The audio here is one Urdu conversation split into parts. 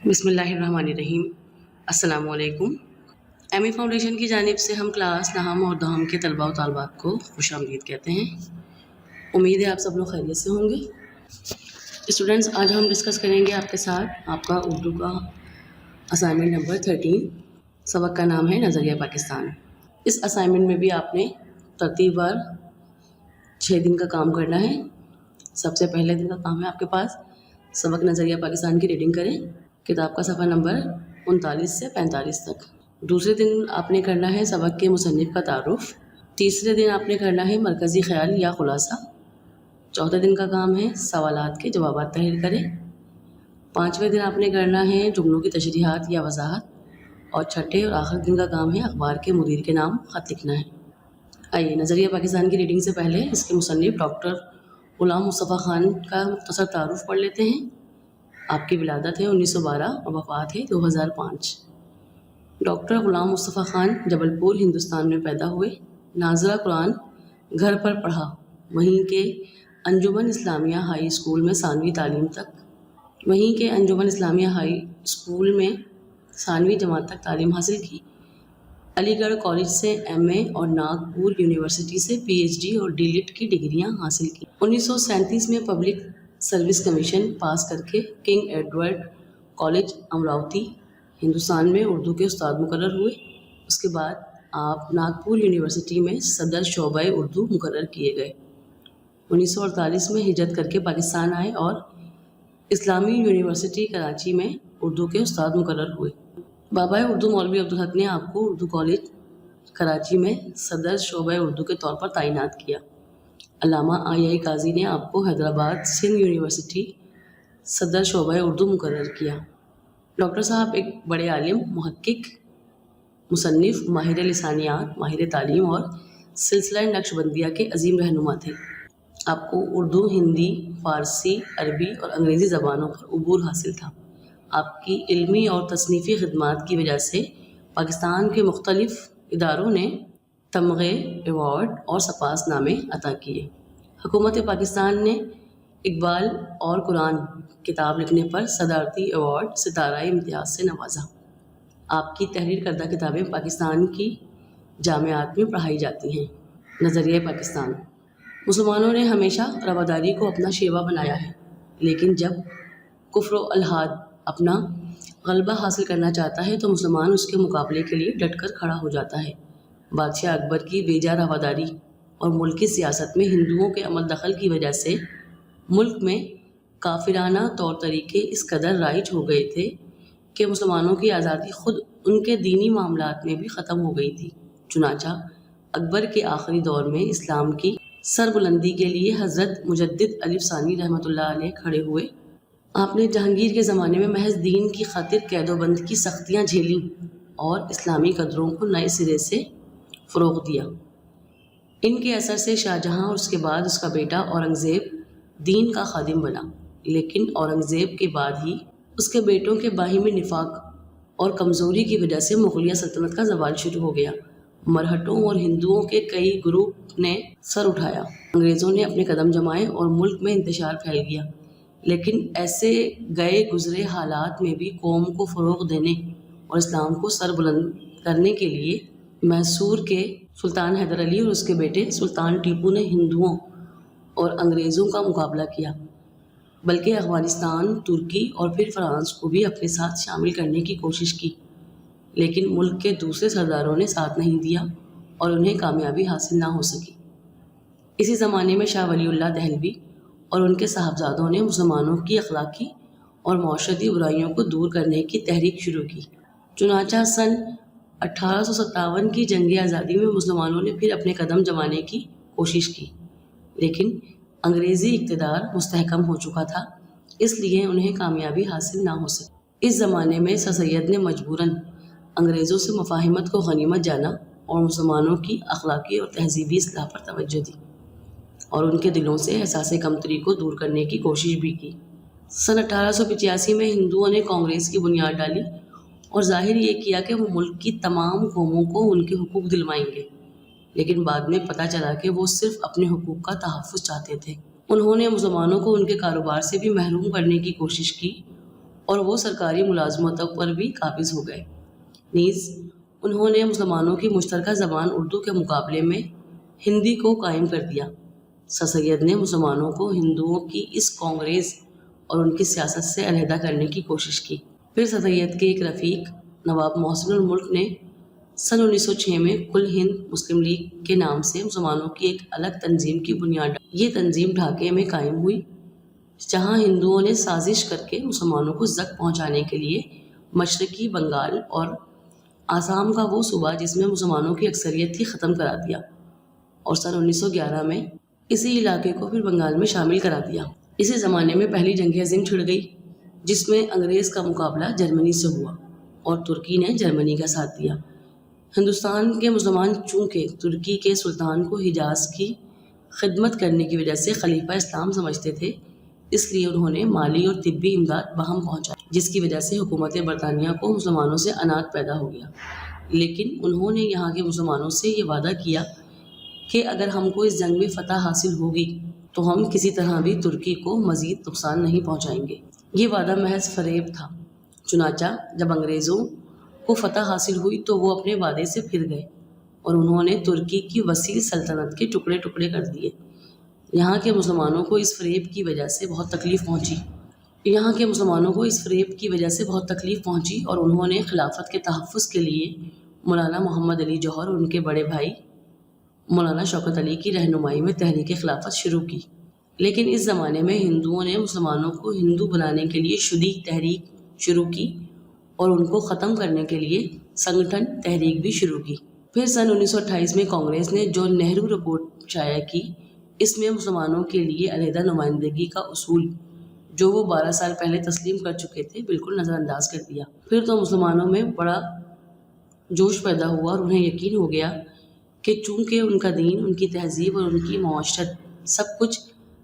بسم اللہ الرحمن الرحیم۔ السلام علیکم۔ ایم ای فاؤنڈیشن کی جانب سے ہم کلاس نہم اور دہم کے طلباء و طالبات کو خوش آمدید کہتے ہیں۔ امید ہے آپ سب لوگ خیریت سے ہوں گے۔ اسٹوڈنٹس، آج ہم ڈسکس کریں گے آپ کے ساتھ آپ کا اردو کا اسائنمنٹ نمبر 13۔ سبق کا نام ہے نظریہ پاکستان۔ اس اسائنمنٹ میں بھی آپ نے ترتیب وار 6 دن کا کام کرنا ہے۔ سب سے پہلے دن کا کام ہے آپ کے پاس سبق نظریہ پاکستان کی ریڈنگ کریں، کتاب کا صفحہ نمبر 39 سے 45 تک۔ دوسرے دن آپ نے کرنا ہے سبق کے مصنف کا تعارف۔ تیسرے دن آپ نے کرنا ہے مرکزی خیال یا خلاصہ۔ چوتھے دن کا کام ہے سوالات کے جوابات تحریر کریں۔ پانچویں دن آپ نے کرنا ہے جملوں کی تشریحات یا وضاحت۔ اور چھٹے اور آخری دن کا کام ہے اخبار کے مدیر کے نام خط لکھنا ہے۔ آئیے نظریہ پاکستان کی ریڈنگ سے پہلے اس کے مصنف ڈاکٹر غلام مصطفیٰ خان کا مختصر تعارف پڑھ لیتے ہیں۔ آپ کی ولادت ہے 1912 اور وفات ہے 2005۔ ڈاکٹر غلام مصطفیٰ خان جبل پور ہندوستان میں پیدا ہوئے۔ ناظرہ قرآن گھر پر پڑھا، وہیں کے انجمن اسلامیہ ہائی اسکول میں ثانوی تعلیم تک ثانوی جماعت تک تعلیم حاصل کی۔ علی گڑھ کالج سے ایم اے اور ناگپور یونیورسٹی سے پی ایچ ڈی اور ڈی لٹ کی ڈگریاں حاصل کی۔ 1937 میں پبلک سروس کمیشن پاس کر کے King Edward College Amravati Hindustan میں اردو کے استاد مقرر ہوئے۔ اس کے بعد آپ ناگپور یونیورسٹی میں صدر شعبہ اردو مقرر کیے گئے۔ 1948 میں ہجرت کر کے پاکستان آئے اور اسلامی یونیورسٹی کراچی میں اردو کے استاد مقرر ہوئے۔ بابا اردو مولوی عبدالحق نے آپ کو اردو کالج کراچی میں صدر شعبہ اردو کے طور پر تعینات کیا۔ علامہ آئی قاضی نے آپ کو حیدرآباد سندھ یونیورسٹی صدر شعبہ اردو مقرر کیا۔ ڈاکٹر صاحب ایک بڑے عالم، محقق، مصنف، ماہر لسانیات، ماہر تعلیم اور سلسلہ نقش بندیہ کے عظیم رہنما تھے۔ آپ کو اردو، ہندی، فارسی، عربی اور انگریزی زبانوں پر عبور حاصل تھا۔ آپ کی علمی اور تصنیفی خدمات کی وجہ سے پاکستان کے مختلف اداروں نے تمغے، ایوارڈ اور سپاس نامے عطا کیے۔ حکومت پاکستان نے اقبال اور قرآن کتاب لکھنے پر صدارتی ایوارڈ ستارہ امتیاز سے نوازا۔ آپ کی تحریر کردہ کتابیں پاکستان کی جامعات میں پڑھائی جاتی ہیں۔ نظریہ پاکستان۔ مسلمانوں نے ہمیشہ رواداری کو اپنا شیوا بنایا ہے، لیکن جب کفر و الحاد اپنا غلبہ حاصل کرنا چاہتا ہے تو مسلمان اس کے مقابلے کے لیے ڈٹ کر کھڑا ہو جاتا ہے۔ بادشاہ اکبر کی بیجا رواداری اور ملکی سیاست میں ہندوؤں کے عمل دخل کی وجہ سے ملک میں کافرانہ طور طریقے اس قدر رائج ہو گئے تھے کہ مسلمانوں کی آزادی خود ان کے دینی معاملات میں بھی ختم ہو گئی تھی۔ چنانچہ اکبر کے آخری دور میں اسلام کی سربلندی کے لیے حضرت مجدد الف ثانی رحمۃ اللہ علیہ کھڑے ہوئے۔ آپ نے جہانگیر کے زمانے میں محض دین کی خاطر قید و بند کی سختیاں جھیلیں اور اسلامی قدروں کو نئے سرے سے فروغ دیا۔ ان کے اثر سے شاہجہاں اور اس کے بعد اس کا بیٹا اورنگزیب دین کا خادم بنا، لیکن اورنگزیب کے بعد ہی اس کے بیٹوں کے باہمی نفاق اور کمزوری کی وجہ سے مغلیہ سلطنت کا زوال شروع ہو گیا۔ مرہٹوں اور ہندوؤں کے کئی گروپ نے سر اٹھایا، انگریزوں نے اپنے قدم جمائے اور ملک میں انتشار پھیل گیا۔ لیکن ایسے گئے گزرے حالات میں بھی قوم کو فروغ دینے اور اسلام کو سر بلند کرنے کے لیے میسور کے سلطان حیدر علی اور اس کے بیٹے سلطان ٹیپو نے ہندوؤں اور انگریزوں کا مقابلہ کیا، بلکہ افغانستان، ترکی اور پھر فرانس کو بھی اپنے ساتھ شامل کرنے کی کوشش کی، لیکن ملک کے دوسرے سرداروں نے ساتھ نہیں دیا اور انہیں کامیابی حاصل نہ ہو سکی۔ اسی زمانے میں شاہ ولی اللہ دہلوی اور ان کے صاحبزادوں نے مسلمانوں کی اخلاقی اور معاشرتی برائیوں کو دور کرنے کی تحریک شروع کی۔ چنانچہ سن 1857 کی جنگ آزادی میں مسلمانوں نے پھر اپنے قدم جمانے کی کوشش کی، لیکن انگریزی اقتدار مستحکم ہو چکا تھا، اس لیے انہیں کامیابی حاصل نہ ہو سکی۔ اس زمانے میں سر سید نے مجبوراً انگریزوں سے مفاہمت کو غنیمت جانا اور مسلمانوں کی اخلاقی اور تہذیبی اصلاح پر توجہ دی اور ان کے دلوں سے احساس کمتری کو دور کرنے کی کوشش بھی کی۔ سن 1885 میں ہندوؤں نے کانگریس کی بنیاد ڈالی اور ظاہر یہ کیا کہ وہ ملک کی تمام قوموں کو ان کے حقوق دلوائیں گے، لیکن بعد میں پتہ چلا کہ وہ صرف اپنے حقوق کا تحفظ چاہتے تھے۔ انہوں نے مسلمانوں کو ان کے کاروبار سے بھی محروم کرنے کی کوشش کی اور وہ سرکاری ملازمتوں پر بھی قابض ہو گئے۔ نیز انہوں نے مسلمانوں کی مشترکہ زبان اردو کے مقابلے میں ہندی کو قائم کر دیا۔ سر سید نے مسلمانوں کو ہندوؤں کی اس کانگریس اور ان کی سیاست سے علیحدہ کرنے کی کوشش کی۔ پھر سر سید کے ایک رفیق نواب محسن الملک نے سن 1906 میں کل ہند مسلم لیگ کے نام سے مسلمانوں کی ایک الگ تنظیم کی بنیاد ڈالی۔ یہ تنظیم ڈھاکے میں قائم ہوئی، جہاں ہندوؤں نے سازش کر کے مسلمانوں کو زخم پہنچانے کے لیے مشرقی بنگال اور آسام کا وہ صوبہ جس میں مسلمانوں کی اکثریت تھی ختم کرا دیا، اور سن 1911 میں اسی علاقے کو پھر بنگال میں شامل کرا دیا۔ اسی زمانے میں پہلی جنگ عظیم چھڑ گئی، جس میں انگریز کا مقابلہ جرمنی سے ہوا اور ترکی نے جرمنی کا ساتھ دیا۔ ہندوستان کے مسلمان چونکہ ترکی کے سلطان کو حجاز کی خدمت کرنے کی وجہ سے خلیفہ اسلام سمجھتے تھے، اس لیے انہوں نے مالی اور طبی امداد باہم پہنچائی، جس کی وجہ سے حکومت برطانیہ کو مسلمانوں سے عنات پیدا ہو گیا۔ لیکن انہوں نے یہاں کے مسلمانوں سے یہ وعدہ کیا کہ اگر ہم کو اس جنگ میں فتح حاصل ہوگی تو ہم کسی طرح بھی ترکی کو مزید نقصان نہیں پہنچائیں گے۔ یہ وعدہ محض فریب تھا۔ چنانچہ جب انگریزوں کو فتح حاصل ہوئی تو وہ اپنے وعدے سے پھر گئے اور انہوں نے ترکی کی وسیع سلطنت کے ٹکڑے ٹکڑے کر دیے۔ یہاں کے مسلمانوں کو اس فریب کی وجہ سے بہت تکلیف پہنچی اور انہوں نے خلافت کے تحفظ کے لیے مولانا محمد علی جوہر اور ان کے بڑے بھائی مولانا شوکت علی کی رہنمائی میں تحریک خلافت شروع کی۔ لیکن اس زمانے میں ہندوؤں نے مسلمانوں کو ہندو بنانے کے لیے شدی تحریک شروع کی اور ان کو ختم کرنے کے لیے سنگٹھن تحریک بھی شروع کی۔ پھر سن 1928 میں کانگریس نے جو نہرو رپورٹ شائع کی، اس میں مسلمانوں کے لیے علیحدہ نمائندگی کا اصول جو وہ 12 سال پہلے تسلیم کر چکے تھے بالکل نظر انداز کر دیا۔ پھر تو مسلمانوں میں بڑا جوش پیدا ہوا اور انہیں یقین ہو گیا کہ چونکہ ان کا دین، ان کی تہذیب اور ان کی معاشرت سب کچھ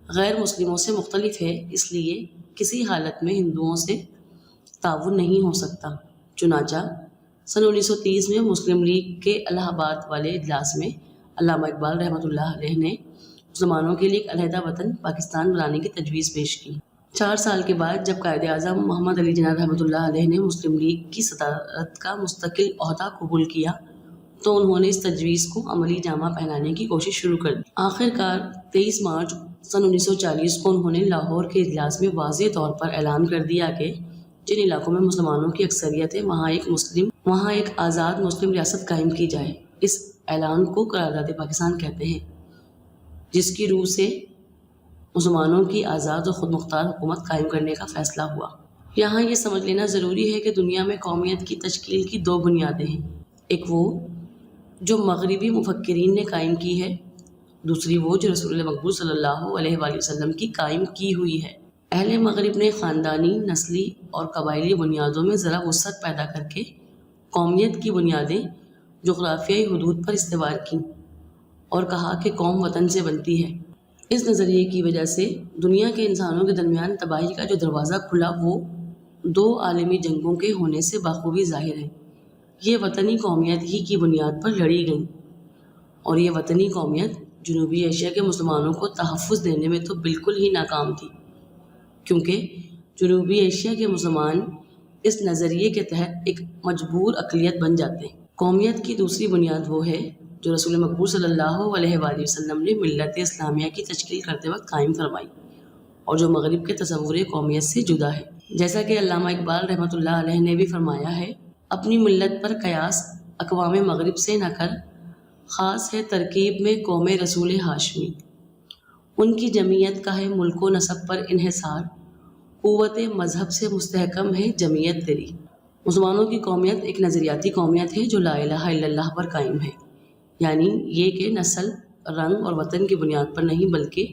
غیر مسلموں سے مختلف ہے، اس لیے کسی حالت میں ہندوؤں سے تعاون نہیں ہو سکتا۔ چنانچہ سن 1930 میں مسلم لیگ کے الہ آباد والے اجلاس میں علامہ اقبال رحمۃ اللہ علیہ نے مسلمانوں کے لیے ایک علیحدہ وطن پاکستان بنانے کی تجویز پیش کی۔ 4 سال کے بعد جب قائد اعظم محمد علی جناح رحمۃ اللہ علیہ نے مسلم لیگ کی صدارت کا مستقل عہدہ قبول کیا تو انہوں نے اس تجویز کو عملی جامہ پہنانے کی کوشش شروع کر دی۔ آخر کار 23 مارچ سن 1940 کو انہوں نے لاہور کے اجلاس میں واضح طور پر اعلان کر دیا کہ جن علاقوں میں مسلمانوں کی اکثریت ہے وہاں ایک آزاد مسلم ریاست قائم کی جائے۔ اس اعلان کو قرارداد پاکستان کہتے ہیں، جس کی روح سے مسلمانوں کی آزاد اور خود مختار حکومت قائم کرنے کا فیصلہ ہوا۔ یہاں یہ سمجھ لینا ضروری ہے کہ دنیا میں قومیت کی تشکیل کی 2 بنیادیں ہیں، ایک وہ جو مغربی مفکرین نے قائم کی ہے، دوسری وہ جو رسول مقبول صلی اللہ علیہ وآلہ وسلم کی قائم کی ہوئی ہے۔ اہل مغرب نے خاندانی، نسلی اور قبائلی بنیادوں میں ذرا وسعت پیدا کر کے قومیت کی بنیادیں جغرافیائی حدود پر استوار کیں اور کہا کہ قوم وطن سے بنتی ہے۔ اس نظریے کی وجہ سے دنیا کے انسانوں کے درمیان تباہی کا جو دروازہ کھلا وہ 2 عالمی جنگوں کے ہونے سے بخوبی ظاہر ہے۔ یہ وطنی قومیت ہی کی بنیاد پر لڑی گئیں اور یہ وطنی قومیت جنوبی ایشیا کے مسلمانوں کو تحفظ دینے میں تو بالکل ہی ناکام تھی، کیونکہ جنوبی ایشیا کے مسلمان اس نظریے کے تحت ایک مجبور اقلیت بن جاتے ہیں۔ قومیت کی دوسری بنیاد وہ ہے جو رسول مقبول صلی اللہ علیہ وآلہ وسلم نے ملت اسلامیہ کی تشکیل کرتے وقت قائم فرمائی اور جو مغرب کے تصور قومیت سے جدا ہے۔ جیسا کہ علامہ اقبال رحمۃ اللہ علیہ نے بھی فرمایا ہے، اپنی ملت پر قیاس اقوام مغرب سے نہ کر، خاص ہے ترکیب میں قوم رسول ہاشمی، ان کی جمعیت کا ہے ملک و نسب پر انحصار، قوت مذہب سے مستحکم ہے جمعیت تیری۔ مسلمانوں کی قومیت ایک نظریاتی قومیت ہے جو لا الہ الا اللہ پر قائم ہے، یعنی یہ کہ نسل، رنگ اور وطن کی بنیاد پر نہیں بلکہ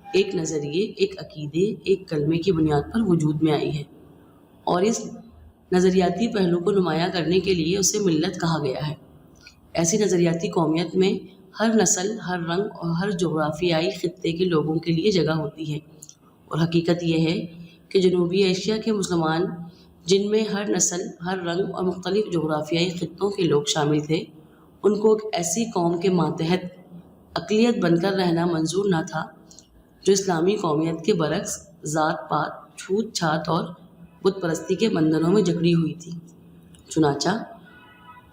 ایک نظریے، ایک عقیدے، ایک کلمے کی بنیاد پر وجود میں آئی ہے، اور اس نظریاتی پہلو کو نمایاں کرنے کے لیے اسے ملت کہا گیا ہے۔ ایسی نظریاتی قومیت میں ہر نسل، ہر رنگ اور ہر جغرافیائی خطے کے لوگوں کے لیے جگہ ہوتی ہے، اور حقیقت یہ ہے کہ جنوبی ایشیا کے مسلمان، جن میں ہر نسل، ہر رنگ اور مختلف جغرافیائی خطوں کے لوگ شامل تھے، ان کو ایک ایسی قوم کے ماتحت اقلیت بن کر رہنا منظور نہ تھا جو اسلامی قومیت کے برعکس ذات پات، چھوت چھات اور بت پرستی کے بندھنوں میں جکڑی ہوئی تھی۔ چنانچہ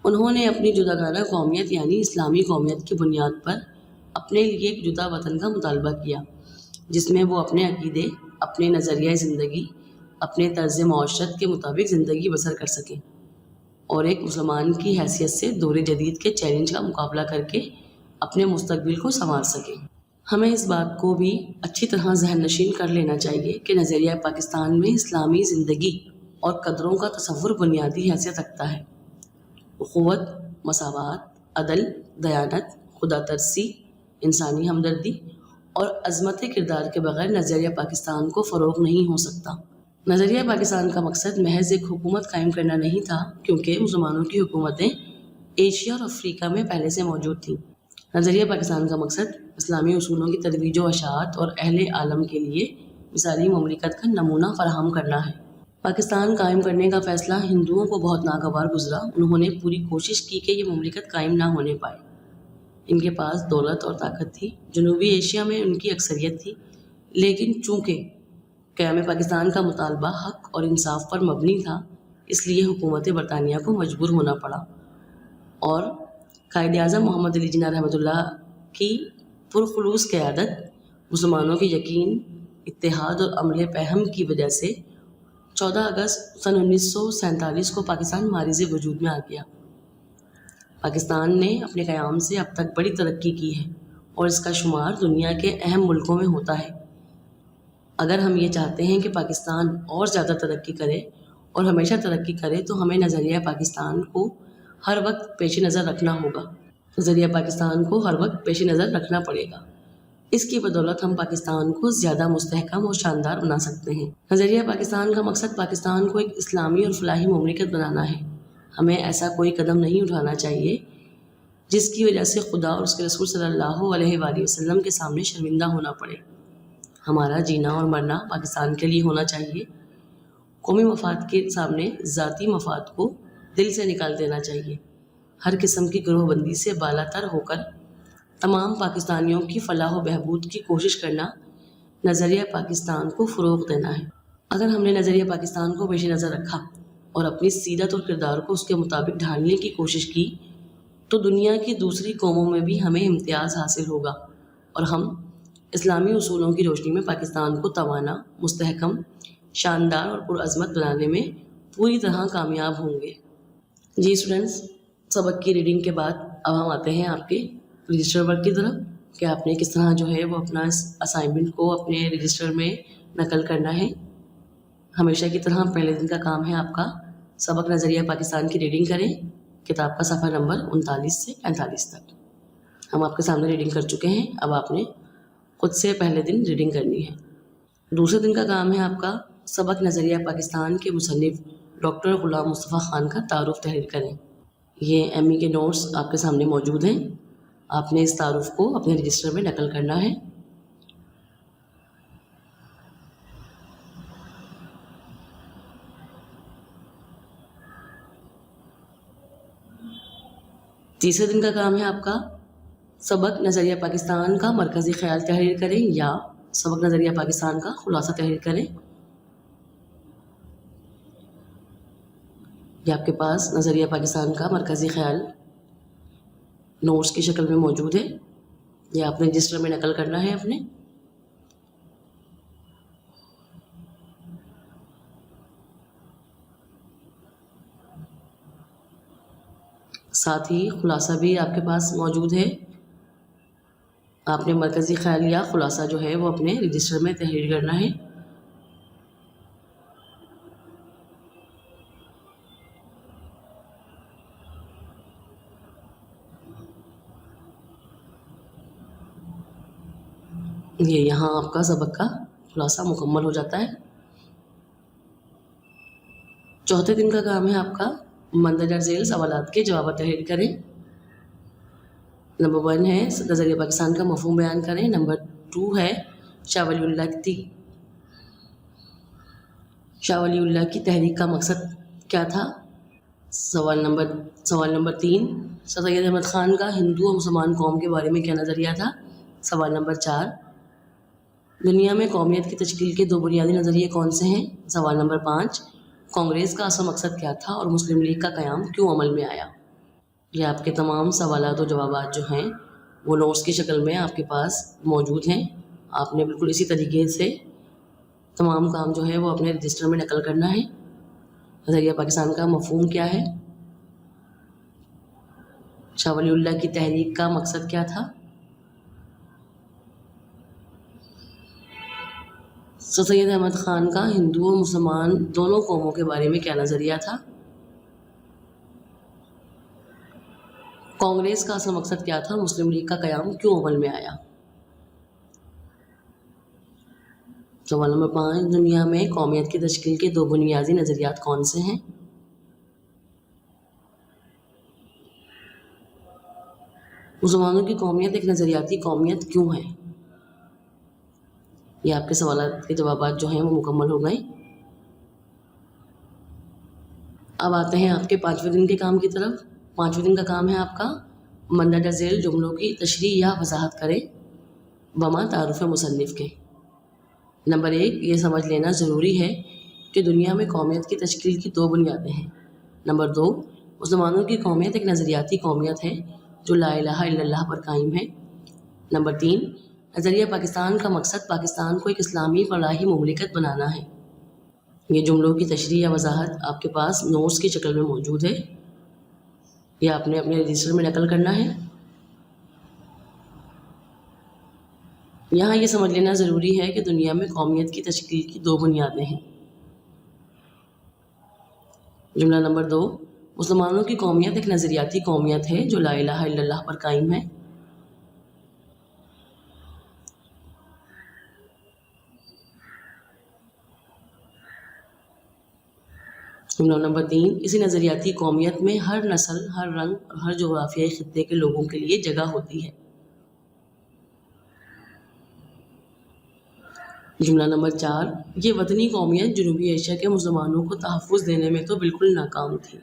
انہوں نے اپنی جداگانہ قومیت یعنی اسلامی قومیت کی بنیاد پر اپنے لیے ایک جدا وطن کا مطالبہ کیا، جس میں وہ اپنے عقیدے، اپنے نظریہ زندگی، اپنے طرز معاشرت کے مطابق زندگی بسر کر سکیں اور ایک مسلمان کی حیثیت سے دور جدید کے چیلنج کا مقابلہ کر کے اپنے مستقبل کو سنوار سکیں۔ ہمیں اس بات کو بھی اچھی طرح ذہن نشین کر لینا چاہیے کہ نظریہ پاکستان میں اسلامی زندگی اور قدروں کا تصور بنیادی حیثیت رکھتا ہے۔ اخوت، مساوات، عدل، دیانت، خدا ترسی، انسانی ہمدردی اور عظمت کردار کے بغیر نظریہ پاکستان کو فروغ نہیں ہو سکتا۔ نظریہ پاکستان کا مقصد محض ایک حکومت قائم کرنا نہیں تھا، کیونکہ مسلمانوں کی حکومتیں ایشیا اور افریقہ میں پہلے سے موجود تھیں۔ نظریہ پاکستان کا مقصد اسلامی اصولوں کی ترویج و اشاعت اور اہل عالم کے لیے مثالی مملکت کا نمونہ فراہم کرنا ہے۔ پاکستان قائم کرنے کا فیصلہ ہندوؤں کو بہت ناگوار گزرا۔ انہوں نے پوری کوشش کی کہ یہ مملکت قائم نہ ہونے پائے۔ ان کے پاس دولت اور طاقت تھی، جنوبی ایشیا میں ان کی اکثریت تھی، لیکن چونکہ قیام پاکستان کا مطالبہ حق اور انصاف پر مبنی تھا، اس لیے حکومت برطانیہ کو مجبور ہونا پڑا اور قائد اعظم محمد علی جناح رحمۃ اللہ کی پرخلوص قیادت، مسلمانوں کے یقین، اتحاد اور عمل پہم کی وجہ سے 14 اگست سن 1947 کو پاکستان ماریز وجود میں آ گیا۔ پاکستان نے اپنے قیام سے اب تک بڑی ترقی کی ہے اور اس کا شمار دنیا کے اہم ملکوں میں ہوتا ہے۔ اگر ہم یہ چاہتے ہیں کہ پاکستان اور زیادہ ترقی کرے اور ہمیشہ ترقی کرے تو ہمیں نظریہ پاکستان کو ہر وقت پیش نظر رکھنا ہوگا۔ نظریہ پاکستان کو ہر وقت پیش نظر رکھنا پڑے گا۔ اس کی بدولت ہم پاکستان کو زیادہ مستحکم اور شاندار بنا سکتے ہیں۔ نظریہ پاکستان کا مقصد پاکستان کو ایک اسلامی اور فلاحی مملکت بنانا ہے۔ ہمیں ایسا کوئی قدم نہیں اٹھانا چاہیے جس کی وجہ سے خدا اور اس کے رسول صلی اللہ علیہ وآلہ وسلم کے سامنے شرمندہ ہونا پڑے۔ ہمارا جینا اور مرنا پاکستان کے لیے ہونا چاہیے۔ قومی مفاد کے سامنے ذاتی مفاد کو دل سے نکال دینا چاہیے۔ ہر قسم کی گروہ بندی سے بالا تر ہو کر تمام پاکستانیوں کی فلاح و بہبود کی کوشش کرنا نظریہ پاکستان کو فروغ دینا ہے۔ اگر ہم نے نظریہ پاکستان کو پیش نظر رکھا اور اپنی سیرت اور کردار کو اس کے مطابق ڈھالنے کی کوشش کی تو دنیا کی دوسری قوموں میں بھی ہمیں امتیاز حاصل ہوگا اور ہم اسلامی اصولوں کی روشنی میں پاکستان کو توانا، مستحکم، شاندار اور پرعظمت بنانے میں پوری طرح کامیاب ہوں گے۔ جی اسٹوڈنٹس، سبق کی ریڈنگ کے بعد اب ہم آتے ہیں آپ کے رجسٹر ورک کی طرف کہ آپ نے کس طرح جو ہے وہ اپنا اس اسائنمنٹ کو اپنے رجسٹر میں نقل کرنا ہے۔ ہمیشہ کی طرح پہلے دن کا کام ہے آپ کا سبق نظریہ پاکستان کی ریڈنگ کریں، کتاب کا صفحہ نمبر 39 سے 45 تک۔ ہم آپ کے سامنے ریڈنگ کر چکے ہیں، اب آپ نے خود سے پہلے دن ریڈنگ کرنی ہے۔ دوسرے دن کا کام ہے آپ کا سبق نظریہ پاکستان کے مصنف ڈاکٹر غلام مصطفیٰ خان کا تعارف تحریر کریں۔ یہ ایم ای کے نوٹس آپ کے سامنے موجود ہیں، آپ نے اس تعارف کو اپنے رجسٹر میں نقل کرنا ہے۔ تیسرے دن کا کام ہے آپ کا سبق نظریہ پاکستان کا مرکزی خیال تحریر کریں یا سبق نظریہ پاکستان کا خلاصہ تحریر کریں۔ یہ آپ کے پاس نظریہ پاکستان کا مرکزی خیال نوٹس کی شکل میں موجود ہے، یہ آپ نے رجسٹر میں نقل کرنا ہے اپنے۔ ساتھ ہی خلاصہ بھی آپ کے پاس موجود ہے، آپ نے مرکزی خیال یا خلاصہ جو ہے وہ اپنے رجسٹر میں تحریر کرنا ہے۔ یہ یہاں آپ کا سبق کا خلاصہ مکمل ہو جاتا ہے۔ چوتھے دن کا کام ہے آپ کا مندرجہ ذیل سوالات کے جوابات تحریر کریں۔ نمبر 1 ہے نظریہ پاکستان کا مفہوم بیان کریں۔ نمبر 2 ہے شاہ ولی اللہ کی تحریک کا مقصد کیا تھا۔ سوال نمبر 3 سر سید احمد خان کا ہندو اور مسلمان قوم کے بارے میں کیا نظریہ تھا۔ سوال نمبر 4 دنیا میں قومیت کی تشکیل کے 2 بنیادی نظریے کون سے ہیں۔ سوال نمبر 5 کانگریس کا اصل مقصد کیا تھا اور مسلم لیگ کا قیام کیوں عمل میں آیا؟ یہ آپ کے تمام سوالات و جوابات جو ہیں وہ نوٹس کی شکل میں آپ کے پاس موجود ہیں. آپ نے بالکل اسی طریقے سے تمام کام جو ہے وہ اپنے رجسٹر میں نقل کرنا ہے. نظریہ پاکستان کا مفہوم کیا ہے؟ شاہ ولی اللہ کی تحریک کا مقصد کیا تھا؟ سر سید احمد خان کا ہندو اور مسلمان دونوں قوموں کے بارے میں کیا نظریہ تھا؟ کانگریس کا اصل مقصد کیا تھا اور مسلم لیگ کا قیام کیوں عمل میں آیا؟ سوال نمبر 5، دنیا میں قومیت کی تشکیل کے 2 بنیادی نظریات کون سے ہیں؟ مسلمانوں کی قومیت ایک نظریاتی قومیت کیوں ہے؟ یہ آپ کے سوالات کے جوابات جو ہیں وہ مکمل ہو گئے. اب آتے ہیں آپ کے 5ویں دن کے کام کی طرف. 5ویں دن کا کام ہے آپ کا مندرجہ ذیل جملوں کی تشریح یا وضاحت کرے بما تعارف مصنف کے. نمبر 1، یہ سمجھ لینا ضروری ہے کہ دنیا میں قومیت کی تشکیل کی 2 بنیادیں ہیں. نمبر 2، مسلمانوں کی قومیت ایک نظریاتی قومیت ہے جو لا الہ الا اللہ پر قائم ہے. نمبر 3، نظریہ پاکستان کا مقصد پاکستان کو ایک اسلامی فلاحی مملکت بنانا ہے. یہ جملوں کی تشریح یا وضاحت آپ کے پاس نوٹس کی شکل میں موجود ہے. یہ آپ نے اپنے رجسٹر میں نقل کرنا ہے. یہاں یہ سمجھ لینا ضروری ہے کہ دنیا میں قومیت کی تشکیل کی 2 بنیادیں ہیں. جملہ نمبر 2، مسلمانوں کی قومیت ایک نظریاتی قومیت ہے جو لا الہ الا اللہ پر قائم ہے. جملہ نمبر 3، اسی نظریاتی قومیت میں ہر نسل، ہر رنگ اور ہر جغرافیائی خطے کے لوگوں کے لیے جگہ ہوتی ہے. جملہ نمبر 4، یہ وطنی قومیت جنوبی ایشیا کے مسلمانوں کو تحفظ دینے میں تو بالکل ناکام تھی.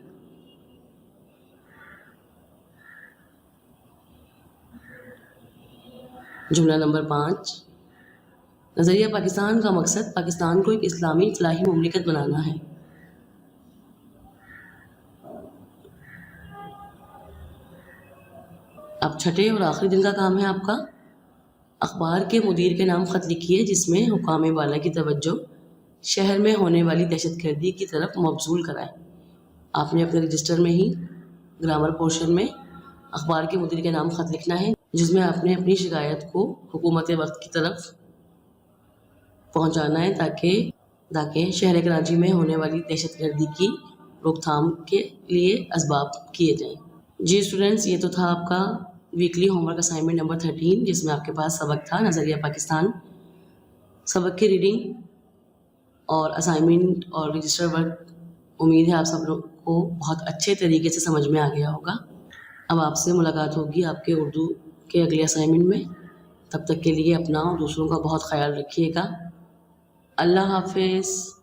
جملہ نمبر 5، نظریہ پاکستان کا مقصد پاکستان کو ایک اسلامی فلاحی مملکت بنانا ہے. اب 6 اور آخری دن کا کام ہے آپ کا اخبار کے مدیر کے نام خط لکھیے جس میں حکام بالا کی توجہ شہر میں ہونے والی دہشت گردی کی طرف مبذول کرائے. آپ نے اپنے رجسٹر میں ہی گرامر پورشن میں اخبار کے مدیر کے نام خط لکھنا ہے جس میں آپ نے اپنی شکایت کو حکومت وقت کی طرف پہنچانا ہے تاکہ شہر کراچی میں ہونے والی دہشت گردی کی روک تھام کے لیے اسباب کیے جائیں. جی اسٹوڈنٹس، یہ تو تھا آپ کا weekly home work assignment number 13 جس میں آپ کے پاس سبق تھا نظریہ پاکستان. سبق کی ریڈنگ اور اسائنمنٹ اور رجسٹر ورک امید ہے آپ سب لوگ کو بہت اچھے طریقے سے سمجھ میں آ گیا ہوگا. اب آپ سے ملاقات ہوگی آپ کے اردو کے اگلے اسائنمنٹ میں. تب تک کے لیے اپنا اور دوسروں کا بہت خیال رکھیے گا. اللہ حافظ.